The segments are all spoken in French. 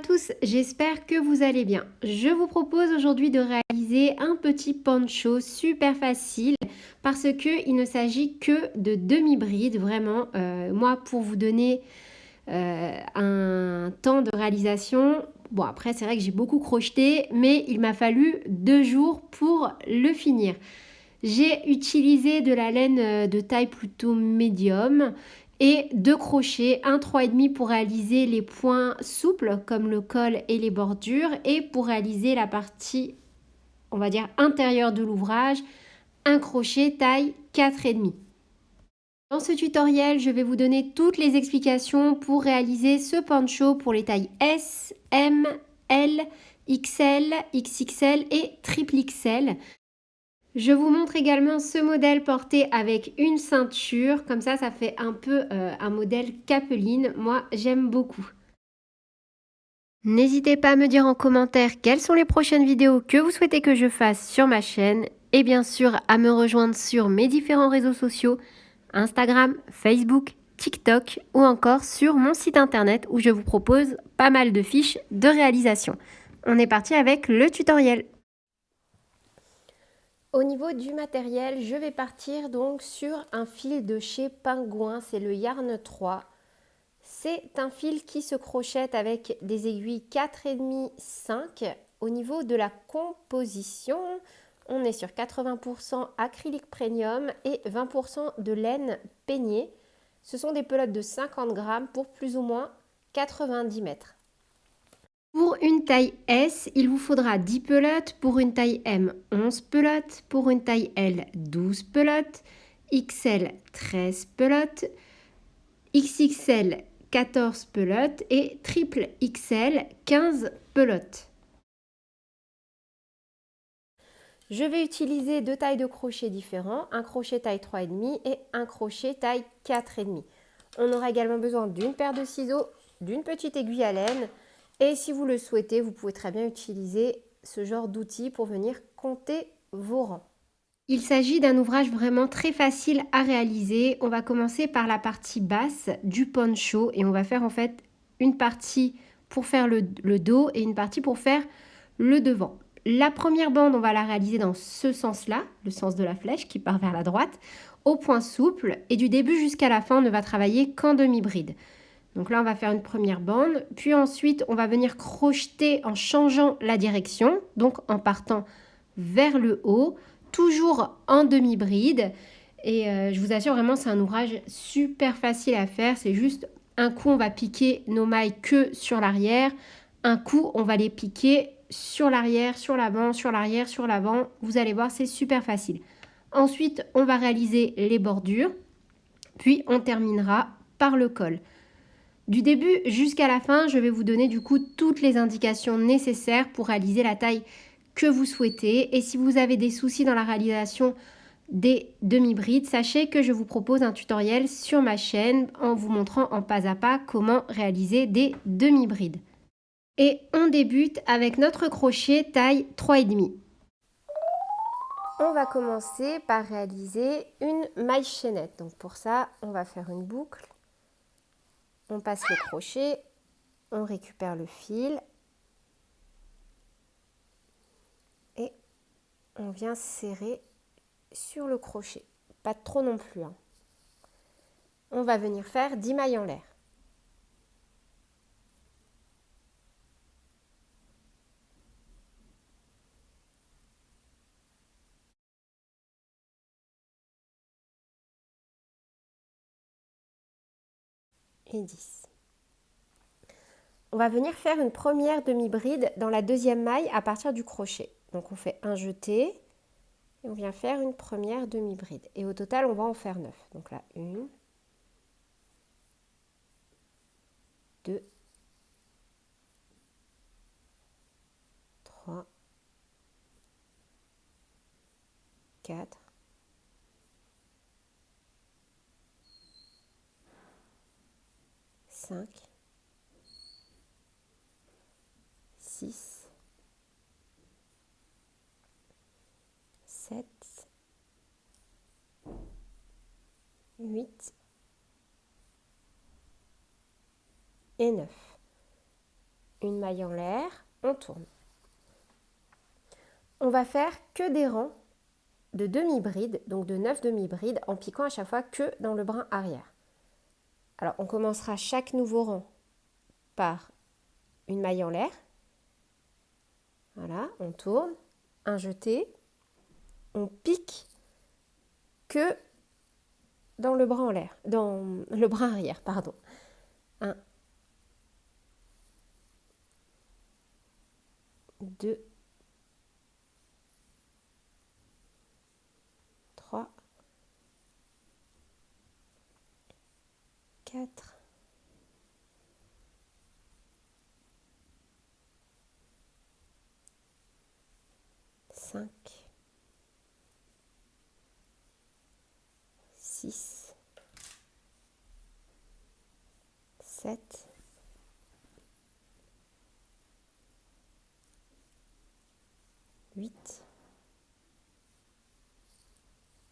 tous, j'espère que vous allez bien. Je vous propose aujourd'hui de réaliser un petit poncho super facile parce qu'il ne s'agit que de demi-bride, vraiment. Moi, pour vous donner un temps de réalisation, bon après c'est vrai que j'ai beaucoup crocheté, mais il m'a fallu 2 jours pour le finir. J'ai utilisé de la laine de taille plutôt médium et 2 crochets, un 3,5 pour réaliser les points souples comme le col et les bordures et pour réaliser la partie, on va dire, intérieure de l'ouvrage, un crochet taille 4,5. Dans ce tutoriel, je vais vous donner toutes les explications pour réaliser ce poncho pour les tailles S, M, L, XL, XXL et triple XL. Je vous montre également ce modèle porté avec une ceinture, comme ça fait un peu un modèle capeline. Moi, j'aime beaucoup. N'hésitez pas à me dire en commentaire quelles sont les prochaines vidéos que vous souhaitez que je fasse sur ma chaîne et bien sûr à me rejoindre sur mes différents réseaux sociaux, Instagram, Facebook, TikTok ou encore sur mon site internet où je vous propose pas mal de fiches de réalisation. On est parti avec le tutoriel. Au niveau du matériel, je vais partir donc sur un fil de chez Pingouin, c'est le Yarn 3. C'est un fil qui se crochette avec des aiguilles 4,5, 5. Au niveau de la composition, on est sur 80% acrylique premium et 20% de laine peignée. Ce sont des pelotes de 50 grammes pour plus ou moins 90 mètres. Pour une taille S, il vous faudra 10 pelotes, pour une taille M, 11 pelotes, pour une taille L, 12 pelotes, XL, 13 pelotes, XXL, 14 pelotes et triple XL, 15 pelotes. Je vais utiliser 2 tailles de crochet différents, un crochet taille 3,5 et un crochet taille 4,5. On aura également besoin d'une paire de ciseaux, d'une petite aiguille à laine. Et si vous le souhaitez, vous pouvez très bien utiliser ce genre d'outil pour venir compter vos rangs. Il s'agit d'un ouvrage vraiment très facile à réaliser. On va commencer par la partie basse du poncho et on va faire en fait une partie pour faire le dos et une partie pour faire le devant. La première bande, on va la réaliser dans ce sens-là, le sens de la flèche qui part vers la droite, au point souple et du début jusqu'à la fin, on ne va travailler qu'en demi-bride. Donc là, on va faire une première bande, puis ensuite, on va venir crocheter en changeant la direction, donc en partant vers le haut, toujours en demi-bride. Et je vous assure, vraiment, c'est un ouvrage super facile à faire. C'est juste un coup, on va piquer nos mailles que sur l'arrière. Un coup, on va les piquer sur l'arrière, sur l'avant, sur l'arrière, sur l'avant. Vous allez voir, c'est super facile. Ensuite, on va réaliser les bordures. Puis, on terminera par le col. Du début jusqu'à la fin, je vais vous donner du coup toutes les indications nécessaires pour réaliser la taille que vous souhaitez. Et si vous avez des soucis dans la réalisation des demi-brides, sachez que je vous propose un tutoriel sur ma chaîne en vous montrant en pas à pas comment réaliser des demi-brides. Et on débute avec notre crochet taille 3,5. On va commencer par réaliser une maille chaînette. Donc pour ça, on va faire une boucle. On passe le crochet, on récupère le fil et on vient serrer sur le crochet. Pas trop non plus. On va venir faire 10 mailles en l'air. Et 10. On va venir faire une première demi-bride dans la deuxième maille à partir du crochet. Donc on fait un jeté et on vient faire une première demi-bride. Et au total, on va en faire 9. Donc là, 1, 2, 3, 4, 5, 6, 7, 8 et 9. une maille en l'air, on tourne. On va faire que des rangs de demi-brides, donc de 9 demi-brides, en piquant à chaque fois que dans le brin arrière. Alors, on commencera chaque nouveau rang par une maille en l'air. Voilà, on tourne, un jeté, on pique que dans le brin en l'air, dans le brin arrière, pardon. 1, 2, 3, 4, 5, 6, 7, 8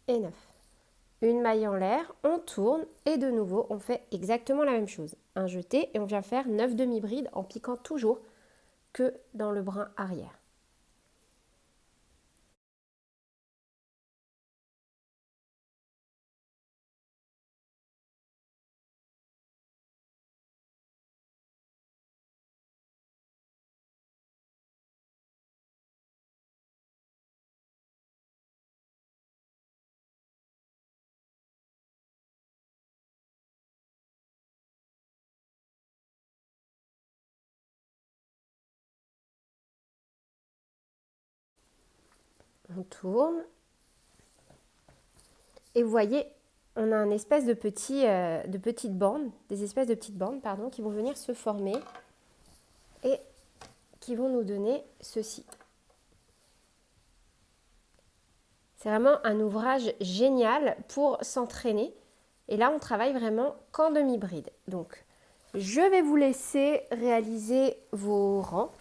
et 9. Une maille en l'air, on tourne et de nouveau on fait exactement la même chose. Un jeté et on vient faire 9 demi-brides en piquant toujours que dans le brin arrière. On tourne et vous voyez, on a une espèce de petites bandes, des espèces de petites bandes, pardon, qui vont venir se former et qui vont nous donner ceci. C'est vraiment un ouvrage génial pour s'entraîner. Et là, on travaille vraiment qu'en demi-bride. Donc, je vais vous laisser réaliser vos rangs.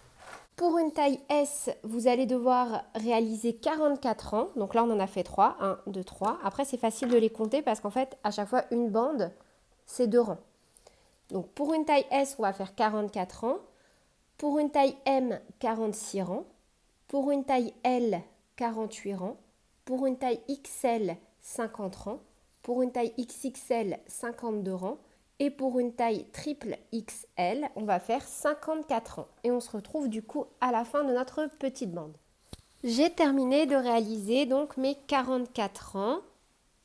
Pour une taille S, vous allez devoir réaliser 44 rangs. Donc là, on en a fait 3. 1, 2, 3. Après, c'est facile de les compter parce qu'en fait, à chaque fois, une bande, c'est 2 rangs. Donc, pour une taille S, on va faire 44 rangs. Pour une taille M, 46 rangs. Pour une taille L, 48 rangs. Pour une taille XL, 50 rangs. Pour une taille XXL, 52 rangs. Et pour une taille triple XL, on va faire 54 rangs. Et on se retrouve du coup à la fin de notre petite bande. J'ai terminé de réaliser donc mes 44 rangs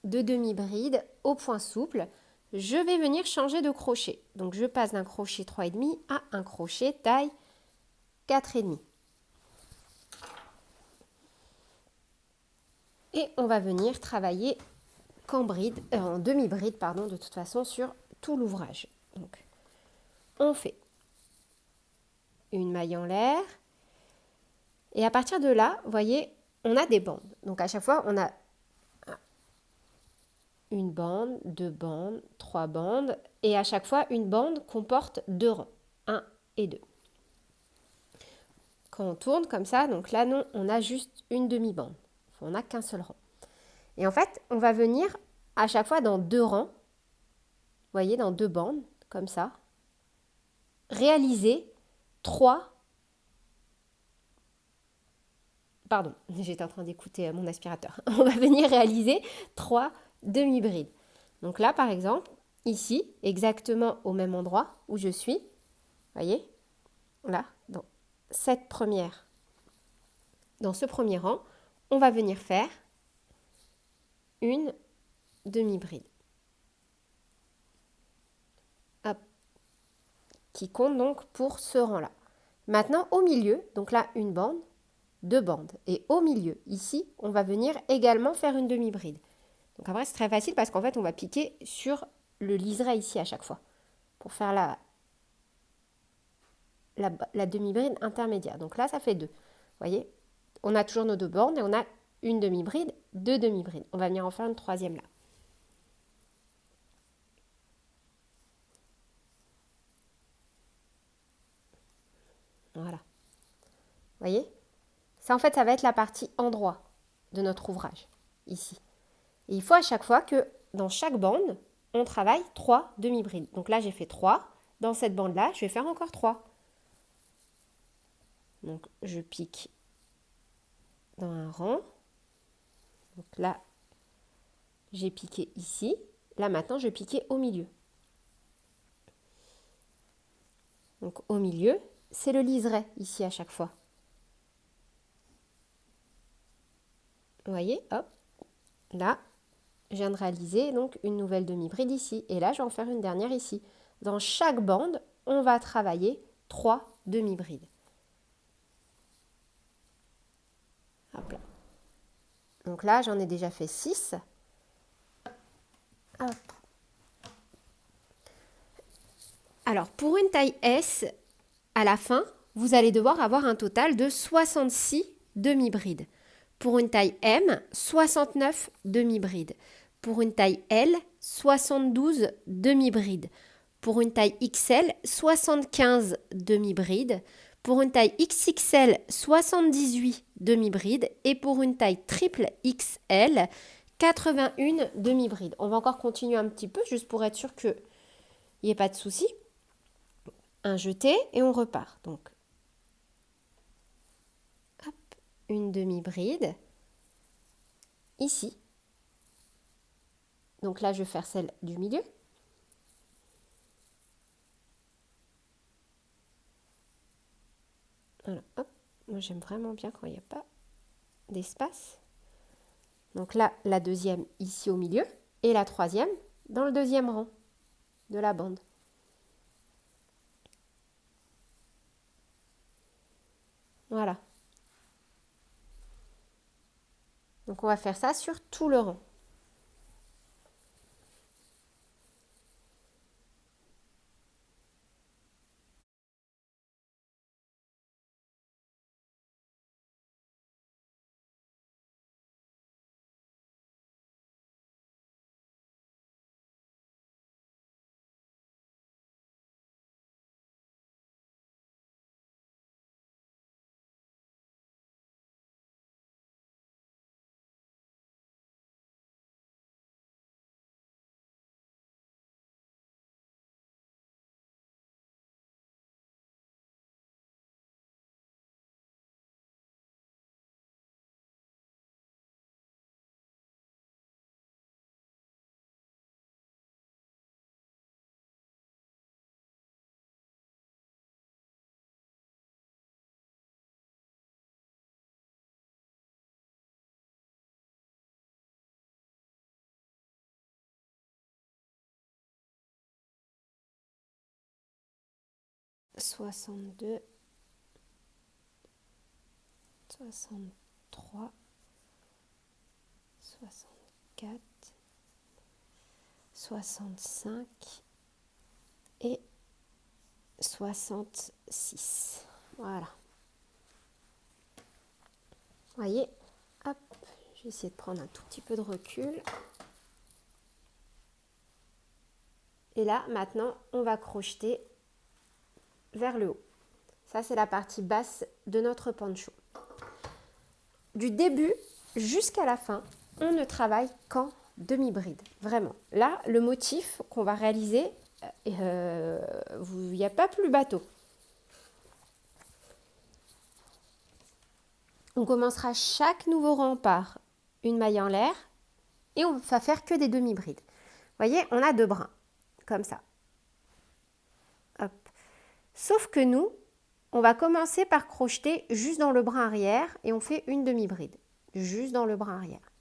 de demi-bride au point souple. Je vais venir changer de crochet. Donc je passe d'un crochet 3,5 à un crochet taille 4,5. Et on va venir travailler en demi-bride, pardon, de toute façon sur tout l'ouvrage. Donc, on fait une maille en l'air. Et à partir de là, vous voyez, on a des bandes. Donc à chaque fois, on a une bande, 2 bandes, 3 bandes. Et à chaque fois, une bande comporte 2 rangs. 1 et 2. Quand on tourne comme ça, donc là, non, on a juste une demi-bande. On n'a qu'un seul rang. Et en fait, on va venir à chaque fois dans 2 rangs. Vous voyez, dans 2 bandes, comme ça. Réaliser 3. Pardon, j'étais en train d'écouter mon aspirateur. On va venir réaliser 3 demi-brides. Donc là, par exemple, ici, exactement au même endroit où je suis, voyez, là, dans ce premier rang, on va venir faire une demi-bride. Hop, qui compte donc pour ce rang-là. Maintenant, au milieu, donc là, une bande, 2 bandes. Et au milieu, ici, on va venir également faire une demi-bride. Donc après, c'est très facile parce qu'en fait, on va piquer sur le liseré ici à chaque fois pour faire la demi-bride intermédiaire. Donc là, ça fait 2. Vous voyez, on a toujours nos 2 bandes et on a une demi-bride, 2 demi-brides. On va venir en faire une troisième là. Voilà. Vous voyez? Ça, en fait, ça va être la partie endroit de notre ouvrage, ici. Et il faut à chaque fois que dans chaque bande, on travaille 3 demi-brides. Donc là, j'ai fait 3. Dans cette bande-là, je vais faire encore 3. Donc je pique dans un rang. Donc là, j'ai piqué ici. Là maintenant, je vais piquer au milieu. Donc au milieu, c'est le liseré ici à chaque fois. Vous voyez, hop, là, je viens de réaliser donc une nouvelle demi-bride ici. Et là, je vais en faire une dernière ici. Dans chaque bande, on va travailler 3 demi-brides. Hop là. Donc là, j'en ai déjà fait 6. Hop. Alors, pour une taille S, à la fin, vous allez devoir avoir un total de 66 demi-brides. Pour une taille M, 69 demi-brides. Pour une taille L, 72 demi-brides. Pour une taille XL, 75 demi-brides. Pour une taille XXL, 78 demi-brides. Et pour une taille triple XL, 81 demi-brides. On va encore continuer un petit peu, juste pour être sûr qu'il n'y ait pas de souci. Un jeté et on repart. Donc, hop, une demi-bride. Ici. Donc là, je vais faire celle du milieu. Voilà, hop. Moi, j'aime vraiment bien quand il n'y a pas d'espace. Donc là, la deuxième ici au milieu et la troisième dans le deuxième rang de la bande. Voilà. Donc on va faire ça sur tout le rang. « 62, 63, 64, 65 et 66. » Voilà. Vous voyez, hop, je vais essayer de prendre un tout petit peu de recul. Et là, maintenant, on va crocheter vers le haut. Ça, c'est la partie basse de notre poncho. Du début jusqu'à la fin, on ne travaille qu'en demi-bride. Vraiment. Là, le motif qu'on va réaliser, il n'y a pas plus bateau. On commencera chaque nouveau rang par une maille en l'air et on va faire que des demi-brides. Vous voyez, on a 2 brins, comme ça. Hop. Sauf que nous, on va commencer par crocheter juste dans le brin arrière et on fait une demi-bride, juste dans le brin arrière.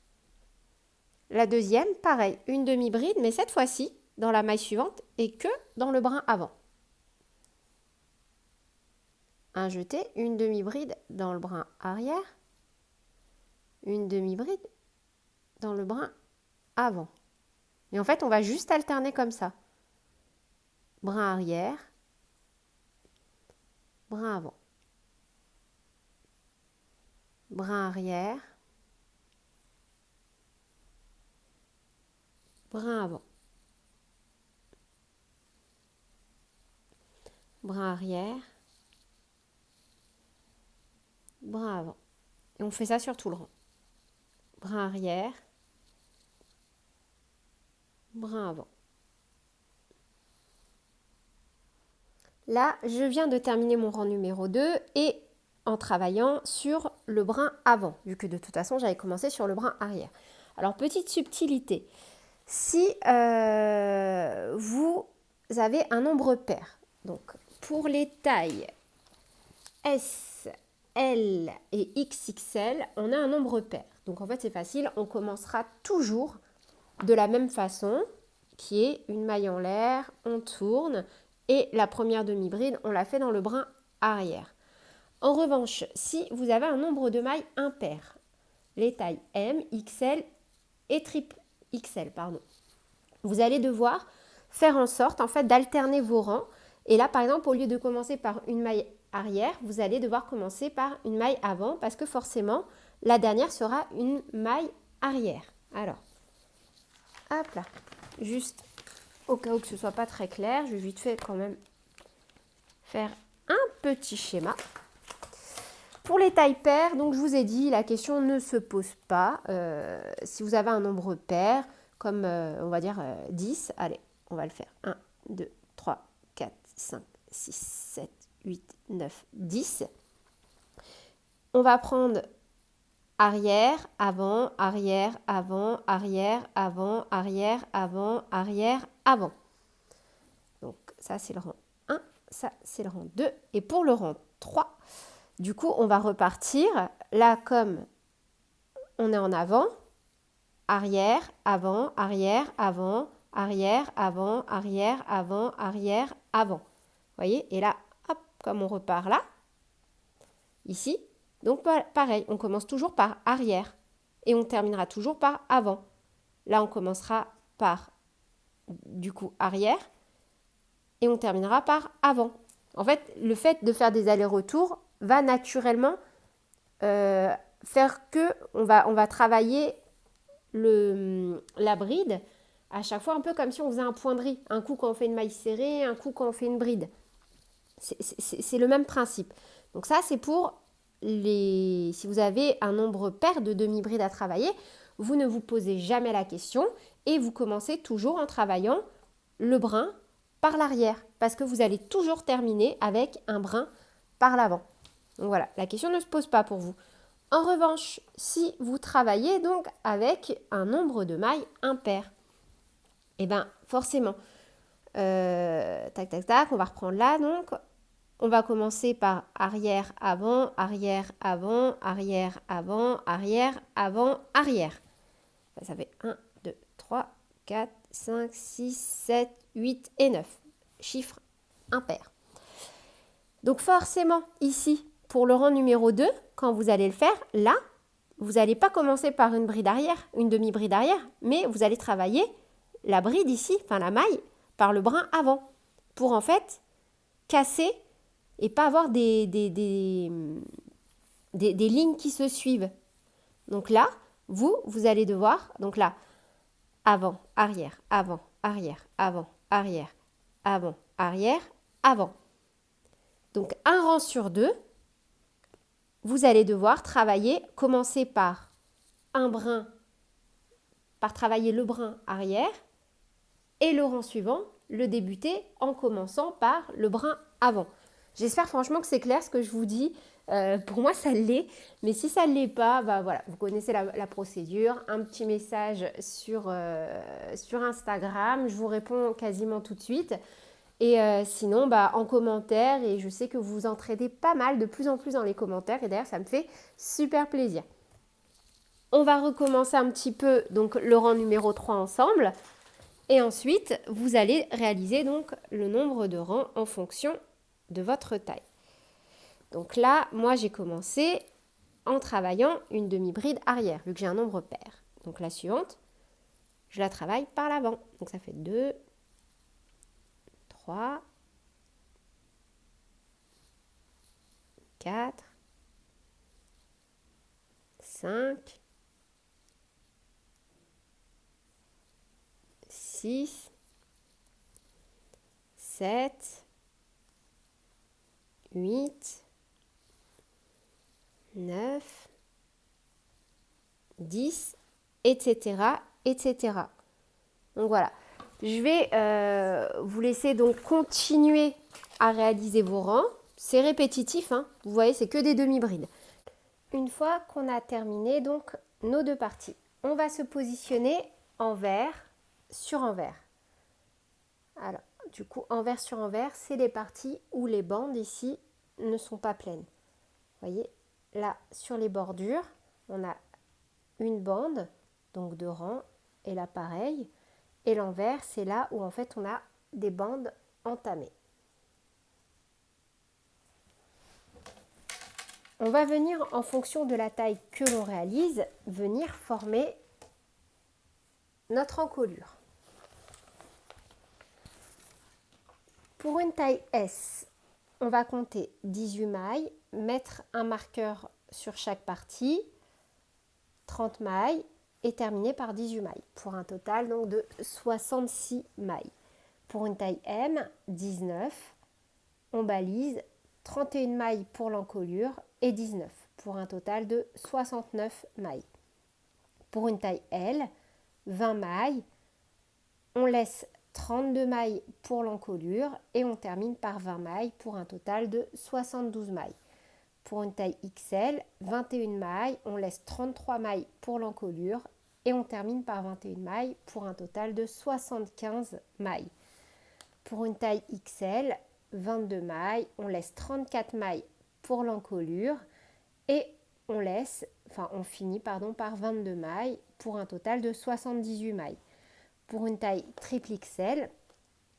La deuxième, pareil, une demi-bride, mais cette fois-ci, dans la maille suivante et que dans le brin avant. Un jeté, une demi-bride dans le brin arrière, une demi-bride dans le brin avant. Et en fait, on va juste alterner comme ça. Brin arrière, brin avant. Brin arrière, brin avant. Brin arrière, brin avant. Et on fait ça sur tout le rang. Brin arrière, brin avant. Là, je viens de terminer mon rang numéro 2 et en travaillant sur le brin avant, vu que de toute façon, j'avais commencé sur le brin arrière. Alors, petite subtilité. Si vous avez un nombre pair, donc pour les tailles S, L et XXL, on a un nombre pair. Donc en fait, c'est facile, on commencera toujours de la même façon, qui est une maille en l'air, on tourne, et la première demi-bride, on la fait dans le brin arrière. En revanche, si vous avez un nombre de mailles impair, les tailles M, XL et triple XL, vous allez devoir faire en sorte en fait d'alterner vos rangs. Et là, par exemple, au lieu de commencer par une maille arrière, vous allez devoir commencer par une maille avant parce que forcément, la dernière sera une maille arrière. Alors, hop là, juste au cas où que ce ne soit pas très clair, je vais vite fait quand même faire un petit schéma. Pour les tailles paires, donc je vous ai dit, la question ne se pose pas. Si vous avez un nombre pair, comme on va dire 10, allez, on va le faire. 1, 2, 3, 4, 5, 6, 7, 8, 9, 10. On va prendre arrière, avant, arrière, avant, arrière, avant, arrière, avant, arrière, avant. Donc ça c'est le rang 1, ça c'est le rang 2. Et pour le rang 3, du coup on va repartir là comme on est en avant, arrière, avant, arrière, avant, arrière, avant, arrière, avant, arrière, avant. Vous voyez? Et là, hop, comme on repart là, ici, donc pareil, on commence toujours par arrière et on terminera toujours par avant. Là, on commencera par, du coup, arrière et on terminera par avant. En fait, le fait de faire des allers-retours va naturellement faire que on va travailler la bride à chaque fois un peu comme si on faisait un point de riz. Un coup quand on fait une maille serrée, un coup quand on fait une bride. C'est le même principe. Donc ça, c'est pour si vous avez un nombre pair de demi-brides à travailler, vous ne vous posez jamais la question et vous commencez toujours en travaillant le brin par l'arrière parce que vous allez toujours terminer avec un brin par l'avant. Donc voilà, la question ne se pose pas pour vous. En revanche, si vous travaillez donc avec un nombre de mailles impair, eh bien forcément, tac, tac, tac, on va reprendre là donc. On va commencer par arrière, avant, arrière, avant, arrière, avant, arrière, avant, arrière. Ça fait 1, 2, 3, 4, 5, 6, 7, 8 et 9. Chiffres impairs. Donc forcément, ici, pour le rang numéro 2, quand vous allez le faire, là, vous n'allez pas commencer par une bride arrière, une demi-bride arrière, mais vous allez travailler la bride ici, enfin la maille, par le brin avant, pour en fait casser et pas avoir des lignes qui se suivent. Donc là, vous allez devoir, donc là, avant, arrière, avant, arrière, avant, arrière, avant, arrière, avant. Donc un rang sur 2, vous allez devoir commencer par travailler le brin arrière et le rang suivant, le débuter en commençant par le brin avant. J'espère franchement que c'est clair ce que je vous dis. Pour moi, ça l'est. Mais si ça ne l'est pas, bah voilà, vous connaissez la procédure. Un petit message sur Instagram. Je vous réponds quasiment tout de suite. Et sinon, en commentaire. Et je sais que vous vous entraidez pas mal, de plus en plus dans les commentaires. Et d'ailleurs, ça me fait super plaisir. On va recommencer un petit peu donc, le rang numéro 3 ensemble. Et ensuite, vous allez réaliser donc le nombre de rangs en fonction de votre taille. Donc là, moi j'ai commencé en travaillant une demi-bride arrière, vu que j'ai un nombre pair. Donc la suivante, je la travaille par l'avant. Donc ça fait 2, 3, 4, 5, 6, 7, 8, 9, 10, etc., etc. Donc voilà, je vais vous laisser donc continuer à réaliser vos rangs. C'est répétitif, hein. Vous voyez, c'est que des demi-brides. Une fois qu'on a terminé donc nos deux parties, on va se positionner envers sur envers. Alors, du coup, envers sur envers, c'est les parties où les bandes ici ne sont pas pleines. Vous voyez, là, sur les bordures, on a une bande, donc de rang, et là, pareil. Et l'envers, c'est là où en fait, on a des bandes entamées. On va venir, en fonction de la taille que l'on réalise, venir former notre encolure. Pour une taille S, on va compter 18 mailles, mettre un marqueur sur chaque partie, 30 mailles et terminer par 18 mailles, pour un total donc de 66 mailles. Pour une taille M, 19, on balise 31 mailles pour l'encolure et 19, pour un total de 69 mailles. Pour une taille L, 20 mailles, on laisse 32 mailles pour l'encolure et on termine par 20 mailles pour un total de 72 mailles. Pour une taille XL, 21 mailles, on laisse 33 mailles pour l'encolure et on termine par 21 mailles pour un total de 75 mailles. Pour une taille XL, 22 mailles, on laisse 34 mailles pour l'encolure et on finit par 22 mailles pour un total de 78 mailles. Pour une taille triple XL,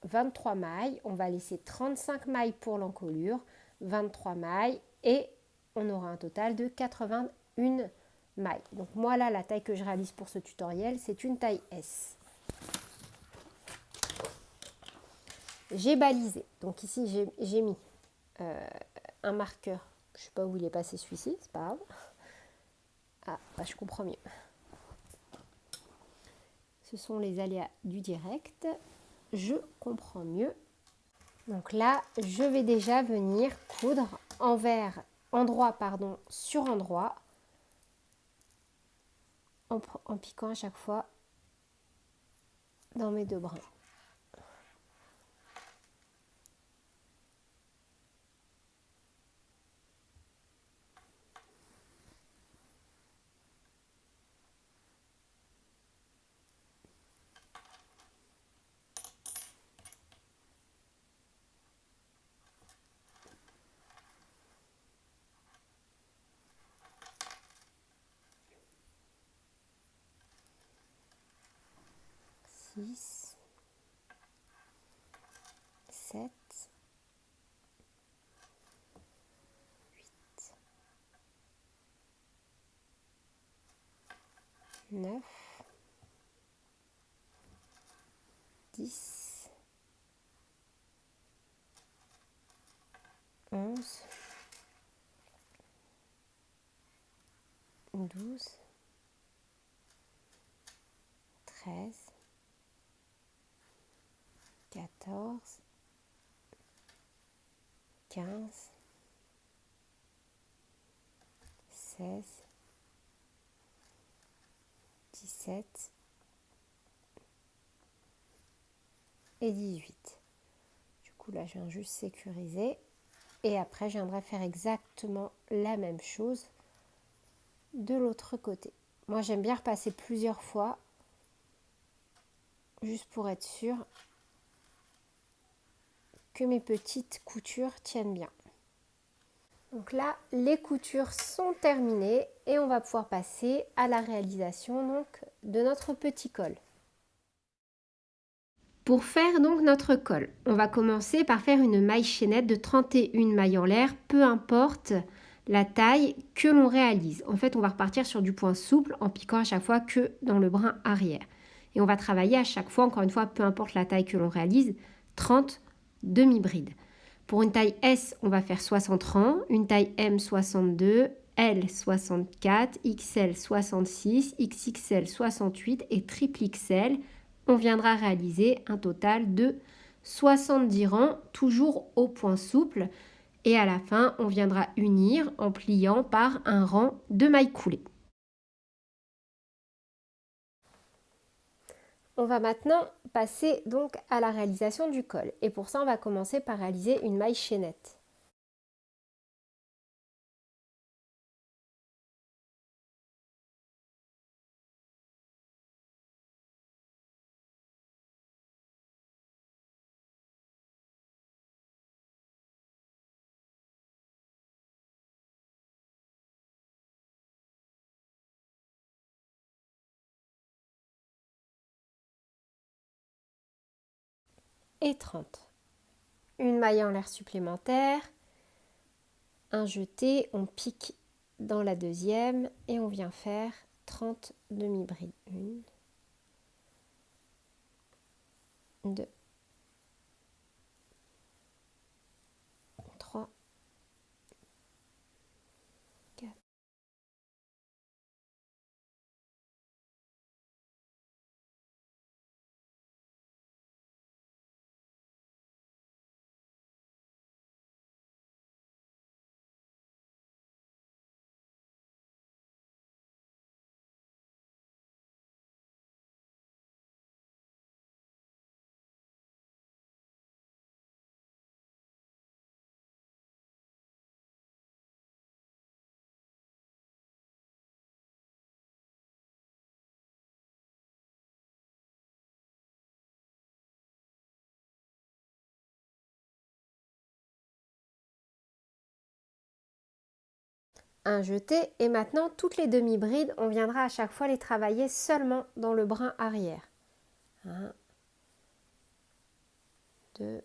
23 mailles, on va laisser 35 mailles pour l'encolure, 23 mailles et on aura un total de 81 mailles. Donc moi là, la taille que je réalise pour ce tutoriel, c'est une taille S. J'ai balisé, donc ici j'ai mis un marqueur, je ne sais pas où il est passé celui-ci, c'est pas grave. Ah, bah, je comprends mieux. Ce sont les aléas du direct, je comprends mieux. Donc là, je vais déjà venir coudre endroit sur endroit, en piquant à chaque fois dans mes deux brins. Six, 7, 8, 9, 10, 11, 12, 13, 14, 15, 16, 17 et 18. Du coup là je viens juste sécuriser et après je viendrai faire exactement la même chose de l'autre côté. Moi j'aime bien repasser plusieurs fois juste pour être sûr que mes petites coutures tiennent bien. Donc là, les coutures sont terminées et on va pouvoir passer à la réalisation donc, de notre petit col. Pour faire donc notre col, on va commencer par faire une maille chaînette de 31 mailles en l'air, peu importe la taille que l'on réalise. En fait, on va repartir sur du point souple en piquant à chaque fois que dans le brin arrière. Et on va travailler à chaque fois, encore une fois, peu importe la taille que l'on réalise, 30 demi-brides. Pour une taille S, on va faire 60 rangs, une taille M 62, L 64, XL 66, XXL 68 et triple XL. On viendra réaliser un total de 70 rangs, toujours au point souple. Et à la fin, on viendra unir en pliant par un rang de mailles coulées. On va maintenant passer donc à la réalisation du col. Et pour ça, on va commencer par réaliser une maille chaînette. et 30. Une maille en l'air supplémentaire, un jeté, on pique dans la deuxième et on vient faire 30 demi-brides. 1, 2, 3, 4. Un jeté et maintenant toutes les demi-brides, on viendra à chaque fois les travailler seulement dans le brin arrière. 1, 2,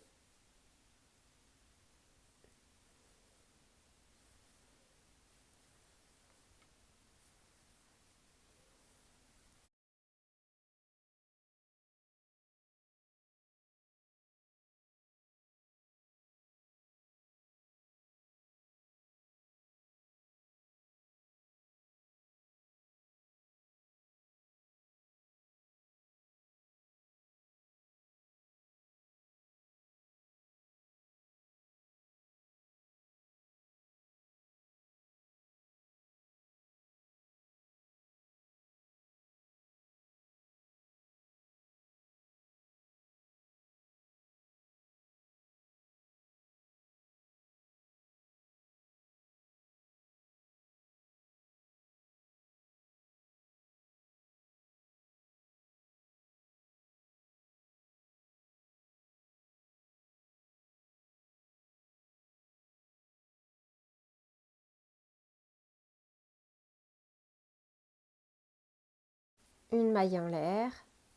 une maille en l'air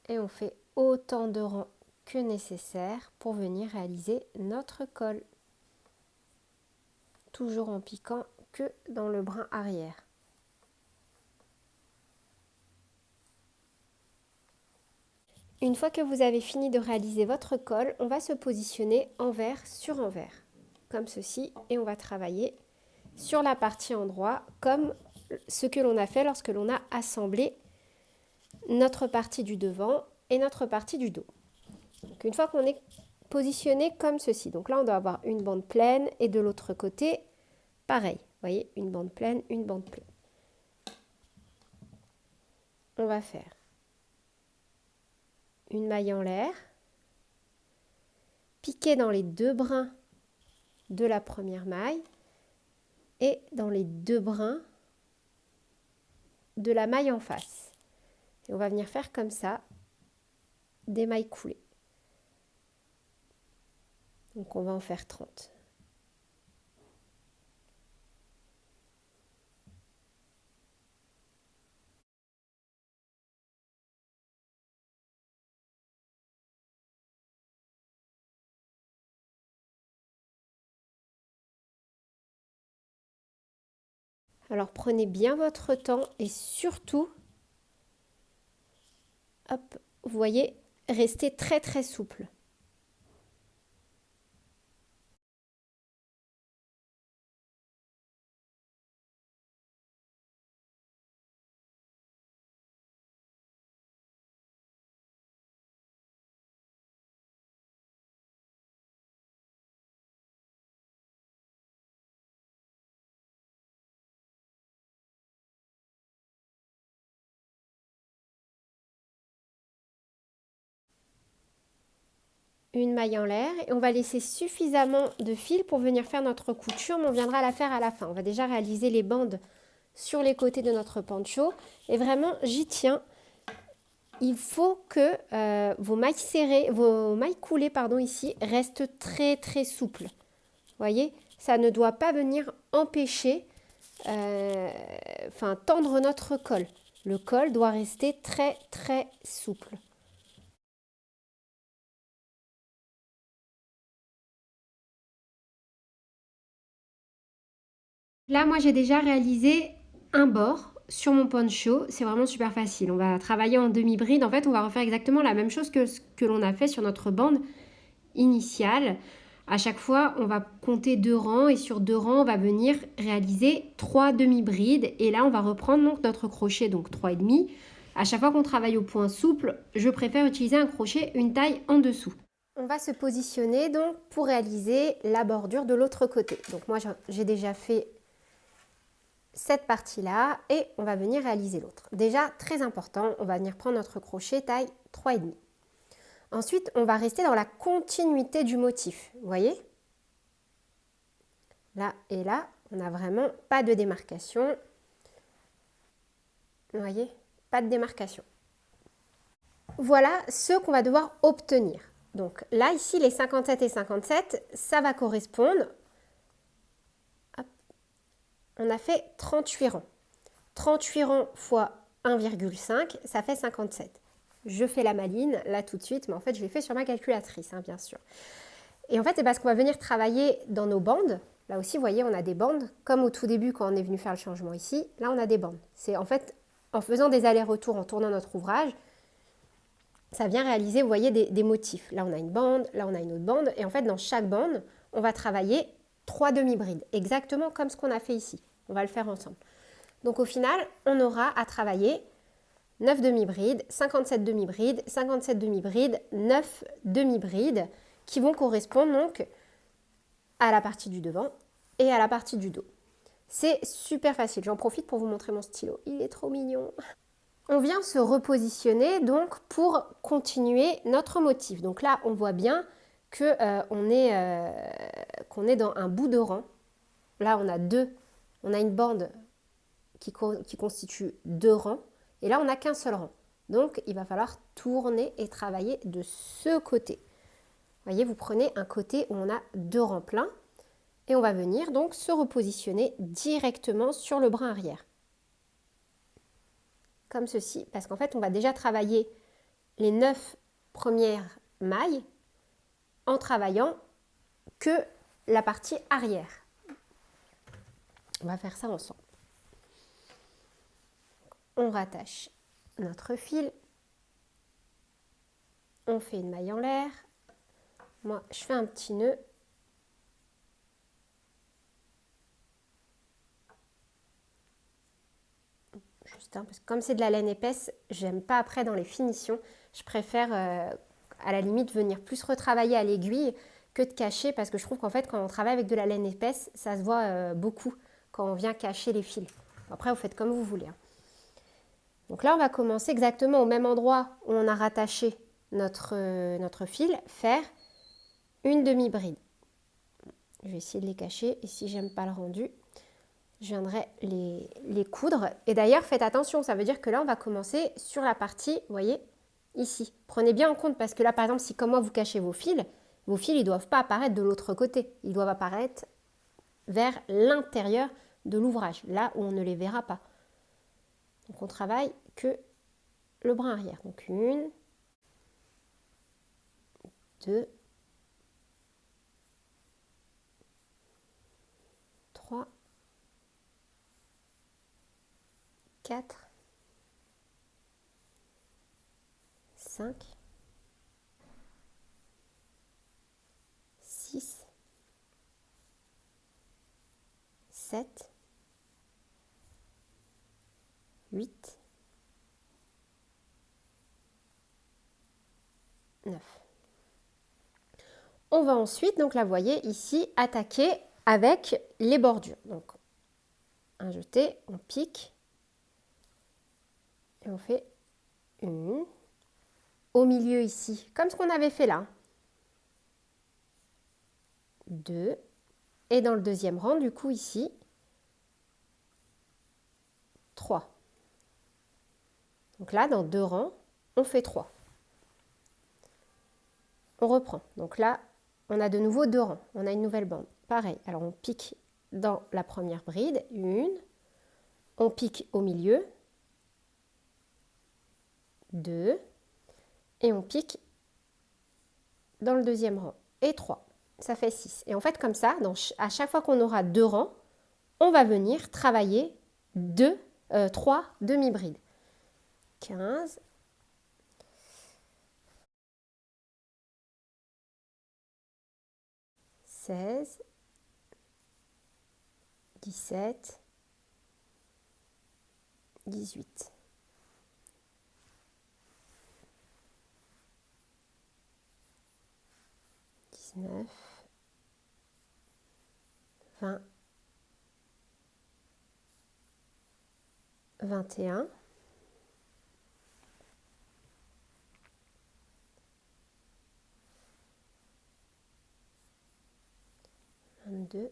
et on fait autant de rangs que nécessaire pour venir réaliser notre col. Toujours en piquant que dans le brin arrière. Une fois que vous avez fini de réaliser votre col, on va se positionner envers sur envers, comme ceci, et on va travailler sur la partie endroit, comme ce que l'on a fait lorsque l'on a assemblé notre partie du devant et notre partie du dos. Donc une fois qu'on est positionné comme ceci, donc là on doit avoir une bande pleine et de l'autre côté, pareil, vous voyez, une bande pleine, une bande pleine. On va faire une maille en l'air, piquer dans les deux brins de la première maille et dans les deux brins de la maille en face. Et on va venir faire comme ça des mailles coulées. Donc on va en faire 30. Alors prenez bien votre temps et surtout, hop, vous voyez, restez très très souple. Une maille en l'air et on va laisser suffisamment de fil pour venir faire notre couture, mais on viendra la faire à la fin. On va déjà réaliser les bandes sur les côtés de notre poncho et vraiment j'y tiens. Il faut que vos mailles serrées, vos mailles coulées pardon, ici restent très très souples. Vous voyez, ça ne doit pas venir empêcher, tendre notre col. Le col doit rester très très souple. Là, moi, j'ai déjà réalisé un bord sur mon poncho. C'est vraiment super facile. On va travailler en demi-bride. En fait, on va refaire exactement la même chose que ce que l'on a fait sur notre bande initiale. À chaque fois, on va compter 2 rangs et sur 2 rangs, on va venir réaliser 3 demi-brides. Et là, on va reprendre donc notre crochet, donc 3,5. À chaque fois qu'on travaille au point souple, je préfère utiliser un crochet une taille en dessous. On va se positionner donc pour réaliser la bordure de l'autre côté. Donc moi, j'ai déjà fait cette partie-là et on va venir réaliser l'autre. Déjà, très important, on va venir prendre notre crochet taille 3,5. Ensuite, on va rester dans la continuité du motif, vous voyez? Là et là, on n'a vraiment pas de démarcation. Vous voyez? Pas de démarcation. Voilà ce qu'on va devoir obtenir. Donc là, ici, les 57 et 57, ça va correspondre. Hop. On a fait 38 rangs. 38 rangs fois 1,5, ça fait 57. Je fais la maline là tout de suite, mais en fait, je l'ai fait sur ma calculatrice, hein, bien sûr. Et en fait, c'est parce qu'on va venir travailler dans nos bandes. Là aussi, vous voyez, on a des bandes. Comme au tout début, quand on est venu faire le changement ici, là, on a des bandes. C'est en fait, en faisant des allers-retours, en tournant notre ouvrage, ça vient réaliser, vous voyez, des motifs. Là, on a une bande, là, on a une autre bande. Et en fait, dans chaque bande, on va travailler 3 demi-brides, exactement comme ce qu'on a fait ici. On va le faire ensemble. Donc, au final, on aura à travailler 9 demi-brides, 57 demi-brides, 57 demi-brides, 9 demi-brides qui vont correspondre donc à la partie du devant et à la partie du dos. C'est super facile. J'en profite pour vous montrer mon stylo. Il est trop mignon. On vient se repositionner donc pour continuer notre motif. Donc là, on voit bien que qu'on est dans un bout de rang. Là, on a une bande qui constitue 2 rangs. Et là, on n'a qu'un seul rang. Donc, il va falloir tourner et travailler de ce côté. Vous voyez, vous prenez un côté où on a 2 rangs pleins. Et on va venir donc se repositionner directement sur le brin arrière. Comme ceci, parce qu'en fait, on va déjà travailler les 9 premières mailles en travaillant que la partie arrière. On va faire ça ensemble. On rattache notre fil. On fait une maille en l'air. Moi, je fais un petit nœud. Juste, hein, parce que comme c'est de la laine épaisse, j'aime pas après dans les finitions. Je préfère à la limite venir plus retravailler à l'aiguille que de cacher, parce que je trouve qu'en fait quand on travaille avec de la laine épaisse, ça se voit beaucoup quand on vient cacher les fils. Après vous faites comme vous voulez. Hein. Donc là on va commencer exactement au même endroit où on a rattaché notre fil, faire une demi-bride. Je vais essayer de les cacher et si j'aime pas le rendu, je viendrai les coudre. Et d'ailleurs, faites attention, ça veut dire que là, on va commencer sur la partie, vous voyez, ici. Prenez bien en compte parce que là, par exemple, si comme moi, vous cachez vos fils, ils ne doivent pas apparaître de l'autre côté. Ils doivent apparaître vers l'intérieur de l'ouvrage, là où on ne les verra pas. Donc, on travaille que le brin arrière. Donc, 1, 2, 3, 4, 5, 6, 7, 8, 9. On va ensuite, donc là, vous voyez ici, attaquer avec les bordures. Donc, un jeté, on pique et on fait une. Au milieu ici, comme ce qu'on avait fait là. 2. Et dans le deuxième rang, du coup, ici, 3. Donc là, dans 2 rangs, on fait 3. On reprend. Donc là, on a de nouveau 2 rangs. On a une nouvelle bande. Pareil, alors on pique dans la première bride, 1. On pique au milieu, 2. Et on pique dans le deuxième rang. Et 3. Ça fait 6. Et en fait, comme ça, à chaque fois qu'on aura 2 rangs, on va venir travailler 3 demi-brides. 15, 16, 17, 18. 19, 20, 21, 22,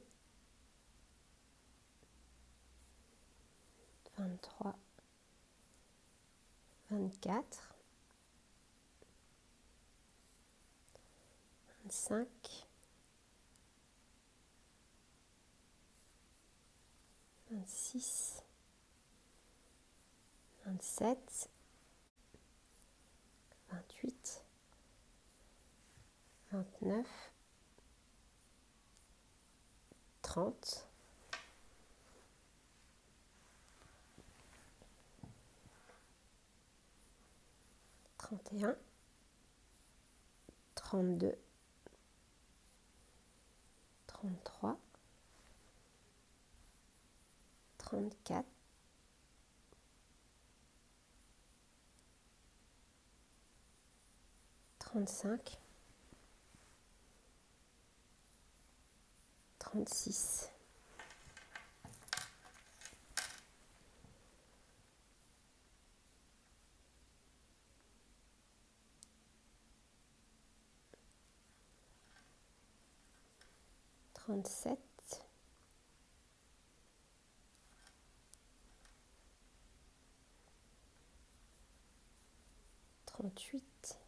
23, 24, 25, 26, 27, 28, 29, 30, 31, 32, 33, 34, 35, 36. Trente-sept, 38,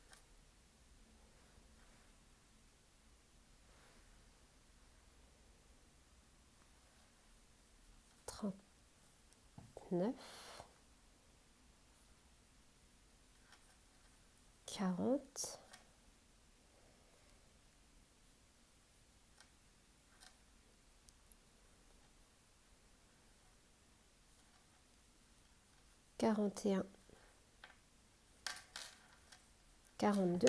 39, 40, 41, 42,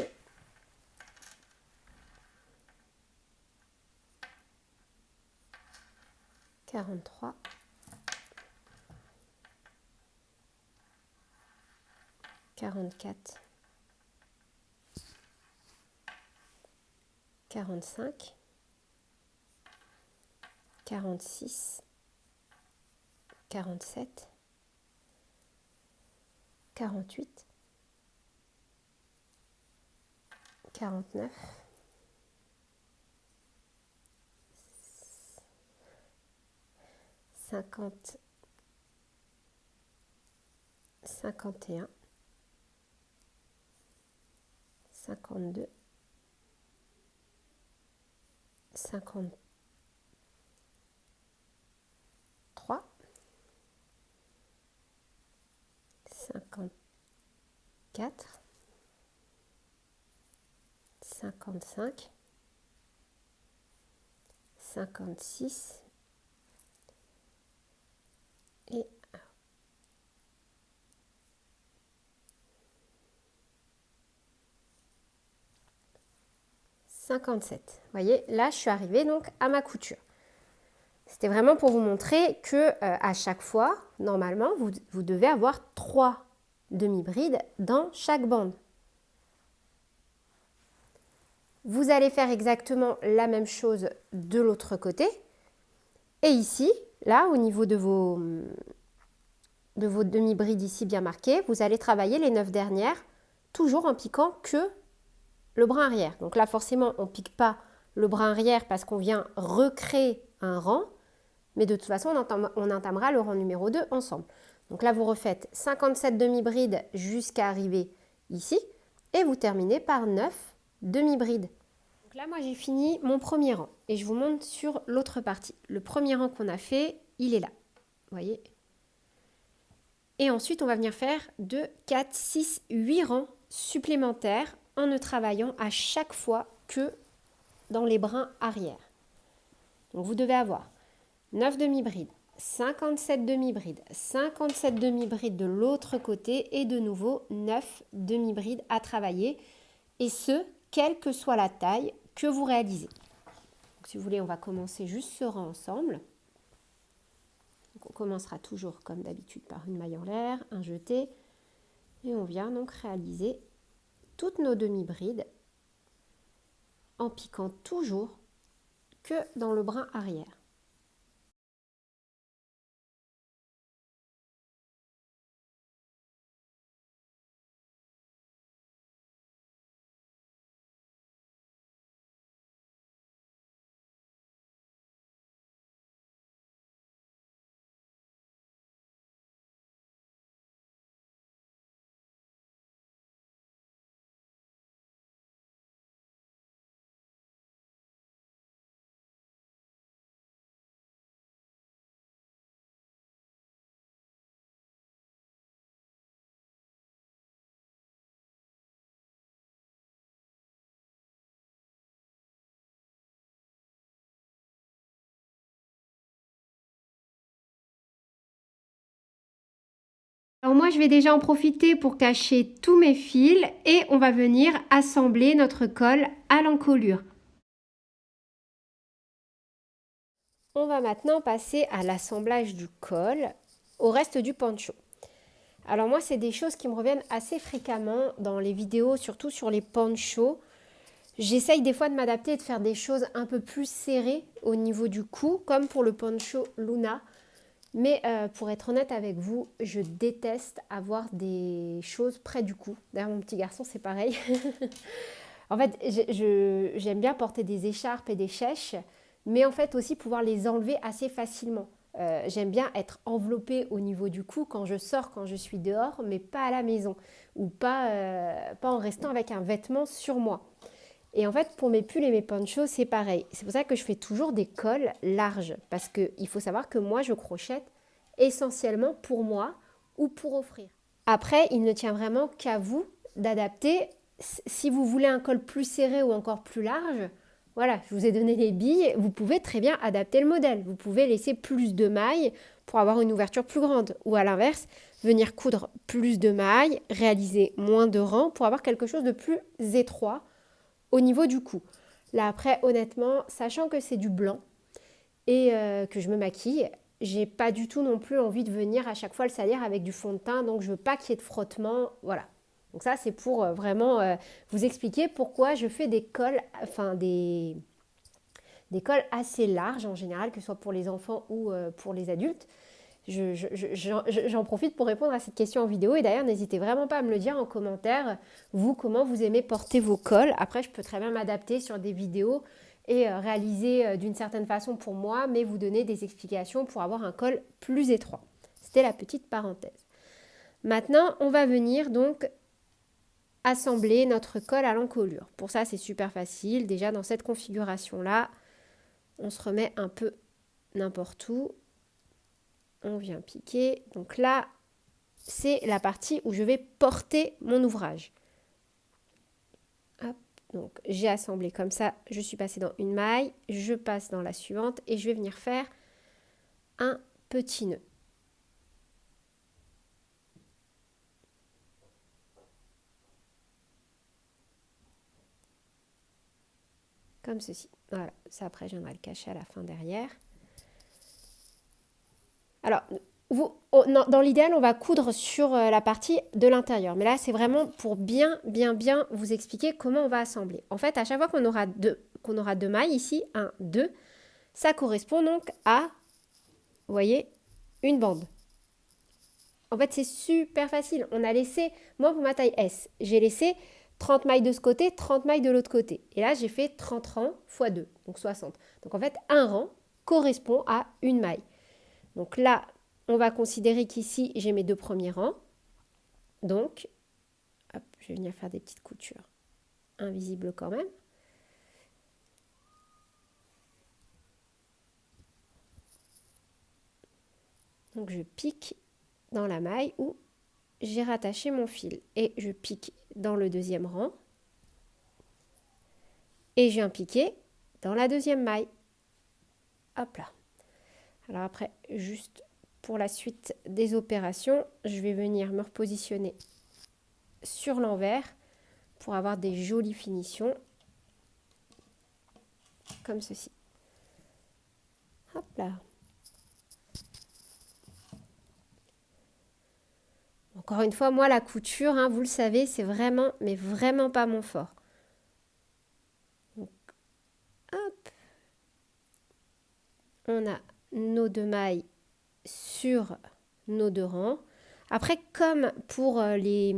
43, 44, 45, 46, 47, 48, 49, 50, 51, 52, 53, 54, 55, 56 et 57. Vous voyez, là, je suis arrivée donc à ma couture. C'était vraiment pour vous montrer que à chaque fois, normalement, vous devez avoir 3 demi-brides dans chaque bande. Vous allez faire exactement la même chose de l'autre côté. Et ici, là, au niveau de vos demi-brides ici bien marquées, vous allez travailler les 9 dernières, toujours en piquant que le brin arrière. Donc là, forcément, on ne pique pas le brin arrière parce qu'on vient recréer un rang. Mais de toute façon, on entamera le rang numéro 2 ensemble. Donc là, vous refaites 57 demi-brides jusqu'à arriver ici. Et vous terminez par 9 demi-brides. Donc là, moi, j'ai fini mon premier rang. Et je vous montre sur l'autre partie. Le premier rang qu'on a fait, il est là. Vous voyez ? Et ensuite, on va venir faire 2, 4, 6, 8 rangs supplémentaires en ne travaillant à chaque fois que dans les brins arrière. Donc vous devez avoir 9 demi-brides 57 demi-brides. 57 demi-brides de l'autre côté et de nouveau 9 demi-brides à travailler. Et ce, quelle que soit la taille que vous réalisez. Donc, si vous voulez, on va commencer juste ce rang ensemble. Donc, on commencera toujours comme d'habitude par une maille en l'air, un jeté. Et on vient donc réaliser toutes nos demi-brides en piquant toujours que dans le brin arrière. Alors moi, je vais déjà en profiter pour cacher tous mes fils et on va venir assembler notre col à l'encolure. On va maintenant passer à l'assemblage du col au reste du poncho. Alors moi, c'est des choses qui me reviennent assez fréquemment dans les vidéos, surtout sur les ponchos. J'essaye des fois de m'adapter et de faire des choses un peu plus serrées au niveau du cou, comme pour le poncho Luna. Mais pour être honnête avec vous, je déteste avoir des choses près du cou. D'ailleurs, mon petit garçon, c'est pareil. En fait, j'aime bien porter des écharpes et des chèches, mais en fait aussi pouvoir les enlever assez facilement. J'aime bien être enveloppée au niveau du cou quand je sors, quand je suis dehors, mais pas à la maison ou pas en restant avec un vêtement sur moi. Et en fait, pour mes pulls et mes ponchos, c'est pareil. C'est pour ça que je fais toujours des cols larges. Parce qu'il faut savoir que moi, je crochète essentiellement pour moi ou pour offrir. Après, il ne tient vraiment qu'à vous d'adapter. Si vous voulez un col plus serré ou encore plus large, voilà, je vous ai donné les billes. Vous pouvez très bien adapter le modèle. Vous pouvez laisser plus de mailles pour avoir une ouverture plus grande. Ou à l'inverse, venir coudre plus de mailles, réaliser moins de rangs pour avoir quelque chose de plus étroit au niveau du cou. Là après, honnêtement, sachant que c'est du blanc et que je me maquille, j'ai pas du tout non plus envie de venir à chaque fois le salir avec du fond de teint, donc je veux pas qu'il y ait de frottement, voilà. Donc ça, c'est pour vraiment vous expliquer pourquoi je fais des cols, enfin des cols assez larges en général, que ce soit pour les enfants ou pour les adultes. J'en profite pour répondre à cette question en vidéo et d'ailleurs n'hésitez vraiment pas à me le dire en commentaire, vous comment vous aimez porter vos cols. Après je peux très bien m'adapter sur des vidéos et réaliser d'une certaine façon pour moi, mais vous donner des explications pour avoir un col plus étroit. C'était la petite parenthèse. Maintenant on va venir donc assembler notre col à l'encolure. Pour ça c'est super facile, déjà dans cette configuration là, on se remet un peu n'importe où. On vient piquer. Donc là, c'est la partie où je vais porter mon ouvrage. Hop, donc j'ai assemblé comme ça. Je suis passée dans une maille. Je passe dans la suivante et je vais venir faire un petit nœud. Comme ceci. Voilà, ça après je viendrai le cacher à la fin derrière. Alors, dans l'idéal, on va coudre sur la partie de l'intérieur. Mais là, c'est vraiment pour bien vous expliquer comment on va assembler. En fait, à chaque fois qu'on aura deux mailles ici, 1, 2, ça correspond donc à, vous voyez, une bande. En fait, c'est super facile. On a laissé, moi pour ma taille S, j'ai laissé 30 mailles de ce côté, 30 mailles de l'autre côté. Et là, j'ai fait 30 rangs x 2, donc 60. Donc en fait, un rang correspond à une maille. Donc là, on va considérer qu'ici, j'ai mes deux premiers rangs. Donc, hop, je vais venir faire des petites coutures invisibles quand même. Donc je pique dans la maille où j'ai rattaché mon fil. Et je pique dans le deuxième rang. Et je viens piquer dans la deuxième maille. Hop là. Alors après, juste pour la suite des opérations, je vais venir me repositionner sur l'envers pour avoir des jolies finitions comme ceci. Hop là. Encore une fois, moi la couture, hein, vous le savez, c'est vraiment, mais vraiment pas mon fort. Donc, hop. On a nos 2 mailles sur nos 2 rangs. Après, comme pour les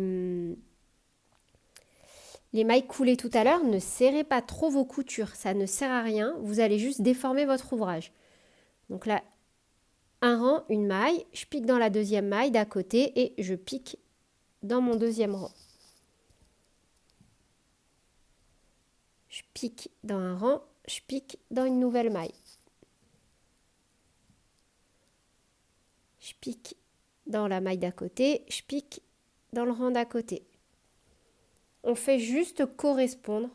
mailles coulées tout à l'heure, ne serrez pas trop vos coutures, ça ne sert à rien, vous allez juste déformer votre ouvrage. Donc là, un rang, une maille, je pique dans la deuxième maille d'à côté et je pique dans mon deuxième rang. Je pique dans un rang, je pique dans une nouvelle maille. Je pique dans la maille d'à côté, je pique dans le rang d'à côté. On fait juste correspondre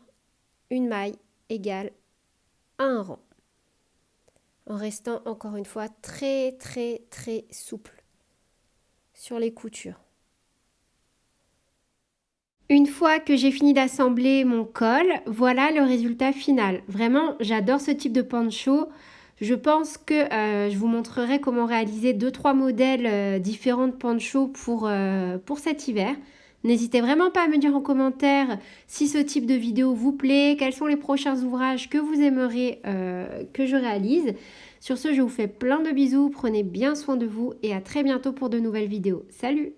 une maille égale à un rang, en restant encore une fois très souple sur les coutures. Une fois que j'ai fini d'assembler mon col, voilà le résultat final. Vraiment, j'adore ce type de poncho. Je pense que je vous montrerai comment réaliser 2-3 modèles différents de poncho pour cet hiver. N'hésitez vraiment pas à me dire en commentaire si ce type de vidéo vous plaît, quels sont les prochains ouvrages que vous aimeriez que je réalise. Sur ce, je vous fais plein de bisous, prenez bien soin de vous et à très bientôt pour de nouvelles vidéos. Salut!